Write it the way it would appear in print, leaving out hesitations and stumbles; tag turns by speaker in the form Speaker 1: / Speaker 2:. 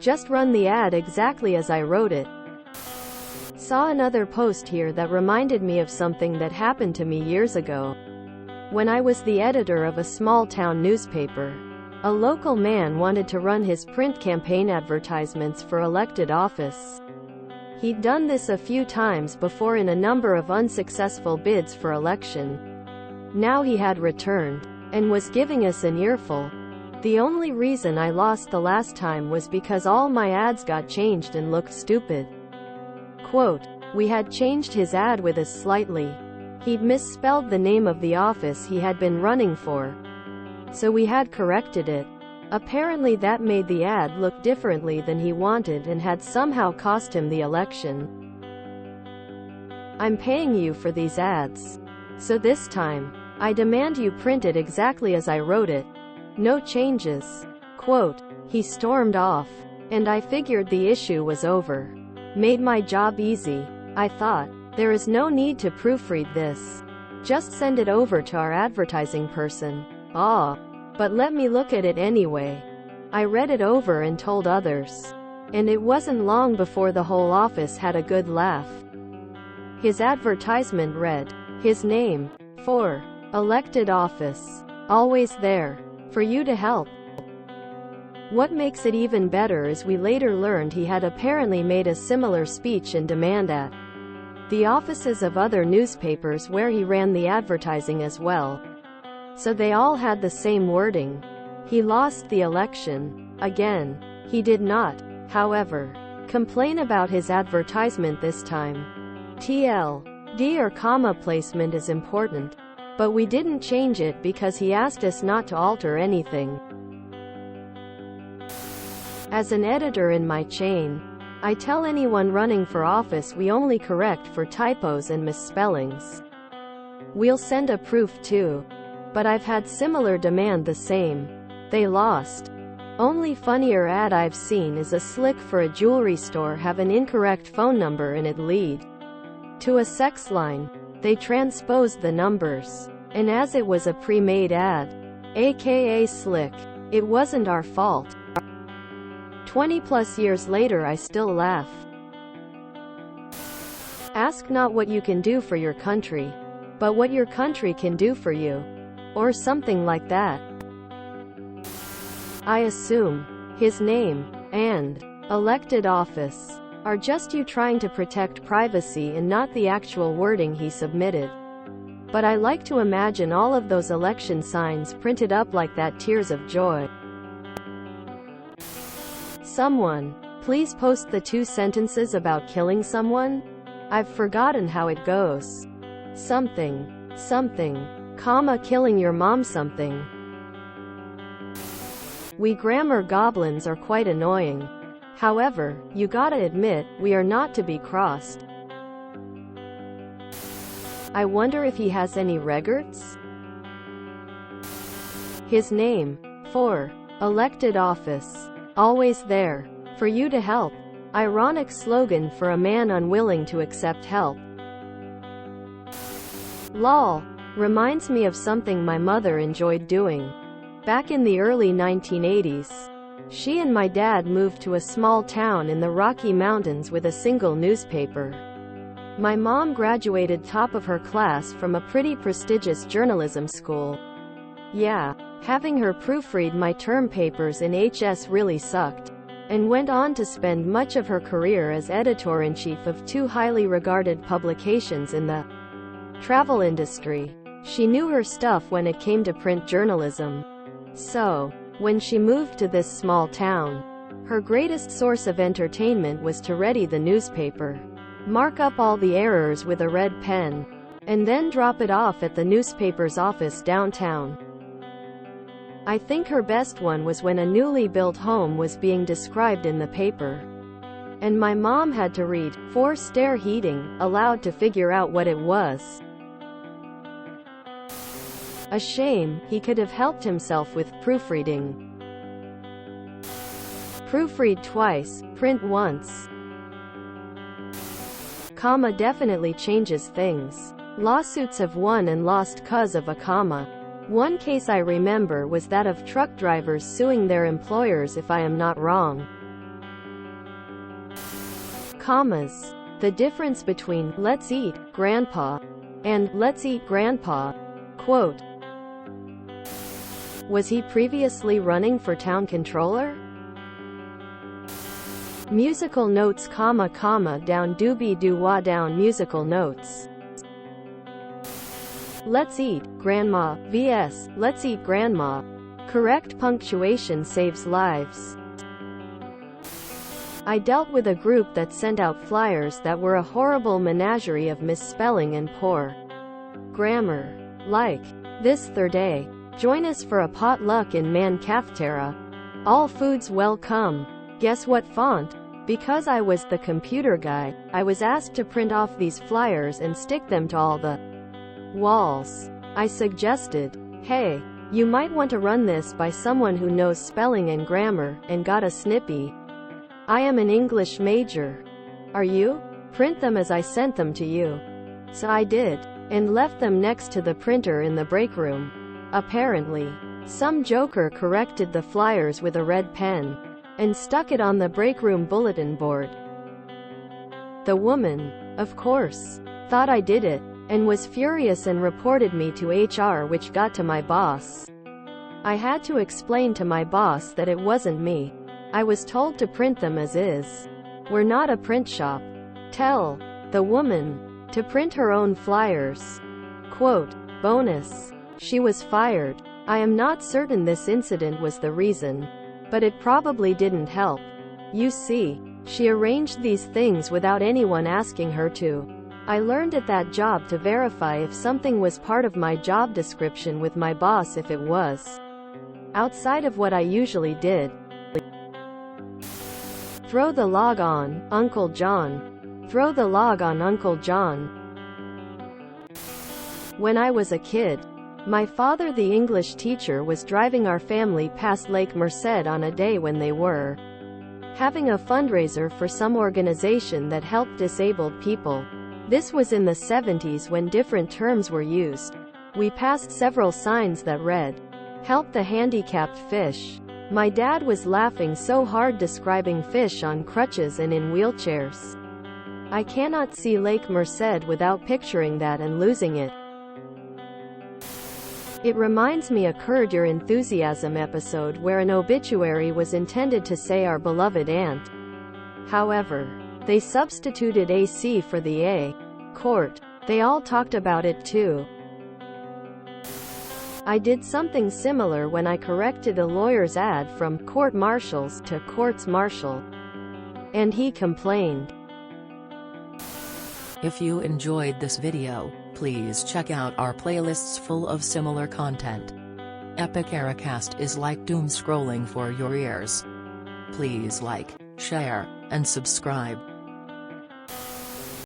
Speaker 1: Just run the ad exactly as I wrote it. Saw another post here that reminded me of something that happened to me years ago. When I was the editor of a small-town newspaper, a local man wanted to run his print campaign advertisements for elected office. He'd done this a few times before in a number of unsuccessful bids for election. Now he had returned, and was giving us an earful. The only reason I lost the last time was because all my ads got changed and looked stupid. Quote, we had changed his ad with us slightly. He'd misspelled the name of the office he had been running for. So we had corrected it. Apparently that made the ad look differently than he wanted and had somehow cost him the election. I'm paying you for these ads. So this time, I demand you print it exactly as I wrote it. No changes. Quote, he stormed off. And I figured the issue was over. Made my job easy. I thought, there is no need to proofread this. Just send it over to our advertising person. But let me look at it anyway. I read it over and told others. And it wasn't long before the whole office had a good laugh. His advertisement read, his name, for elected office, always there, for you to help. What makes it even better is we later learned he had apparently made a similar speech and demand at the offices of other newspapers where he ran the advertising as well. So they all had the same wording. He lost the election. Again, he did not, however, complain about his advertisement this time. TLD or comma placement is important. But we didn't change it because he asked us not to alter anything. As an editor in my chain, I tell anyone running for office we only correct for typos and misspellings. We'll send a proof too. But I've had similar demand the same. They lost. Only funnier ad I've seen is a slick for a jewelry store have an incorrect phone number and it lead to a sex line. They transposed the numbers. And as it was a pre-made ad, aka slick, it wasn't our fault. 20+ years later I still laugh. Ask not what you can do for your country, but what your country can do for you. Or something like that. I assume his name and elected office are just you trying to protect privacy and not the actual wording he submitted. But I like to imagine all of those election signs printed up like that. Tears of joy. Someone, please post the 2 sentences about killing someone. I've forgotten how it goes. Something, comma killing your mom something. We grammar goblins are quite annoying. However, you gotta admit, we are not to be crossed. I wonder if he has any records? His name, for elected office, always there, for you to help. Ironic slogan for a man unwilling to accept help. Lol. Reminds me of something my mother enjoyed doing. Back in the early 1980s, she and my dad moved to a small town in the Rocky Mountains with a single newspaper. My mom graduated top of her class from a pretty prestigious journalism school. Yeah, having her proofread my term papers in HS really sucked. And went on to spend much of her career as editor-in-chief of 2 highly regarded publications in the travel industry. She knew her stuff when it came to print journalism. So, when she moved to this small town, her greatest source of entertainment was to ready the newspaper, mark up all the errors with a red pen, and then drop it off at the newspaper's office downtown. I think her best one was when a newly built home was being described in the paper. And my mom had to read, "for stair heating," aloud to figure out what it was. A shame, he could have helped himself with proofreading. Proofread twice, print once. Comma definitely changes things. Lawsuits have won and lost 'cause of a comma. One case I remember was that of truck drivers suing their employers, if I am not wrong. Commas. The difference between "let's eat, Grandpa" and "let's eat, Grandpa." Quote. Was he previously running for town controller? Musical notes, comma, comma, down, doobie doo wah, down. Musical notes. Let's eat, Grandma, vs. Let's eat, Grandma. Correct punctuation saves lives. I dealt with a group that sent out flyers that were a horrible menagerie of misspelling and poor grammar. Like this Thursday, join us for a potluck in Man Cafeteria. All foods welcome. Guess what font? Because I was the computer guy, I was asked to print off these flyers and stick them to all the walls. I suggested, hey, you might want to run this by someone who knows spelling and grammar, and got a snippy. I am an English major. Are you? Print them as I sent them to you. So I did, and left them next to the printer in the break room. Apparently, some joker corrected the flyers with a red pen and stuck it on the break room bulletin board. The woman, of course, thought I did it, and was furious and reported me to HR, which got to my boss. I had to explain to my boss that it wasn't me. I was told to print them as is. We're not a print shop. Tell the woman to print her own flyers. Quote. Bonus. She was fired. I am not certain this incident was the reason, but it probably didn't help. You see, she arranged these things without anyone asking her to. I learned at that job to verify if something was part of my job description with my boss if it was outside of what I usually did. Throw the log on, Uncle John. Throw the log on, Uncle John. When I was a kid, my father, the English teacher, was driving our family past Lake Merced on a day when they were having a fundraiser for some organization that helped disabled people. This was in the 70s when different terms were used. We passed several signs that read, "Help the handicapped fish." My dad was laughing so hard describing fish on crutches and in wheelchairs. I cannot see Lake Merced without picturing that and losing it. It reminds me a Curb Your Enthusiasm episode where an obituary was intended to say our beloved aunt. However, they substituted AC for the A. Court. They all talked about it too. I did something similar when I corrected a lawyer's ad from court martials to courts martial, and he complained.
Speaker 2: If you enjoyed this video, please check out our playlists full of similar content. Epic Ericast is like doom scrolling for your ears. Please like, share, and subscribe.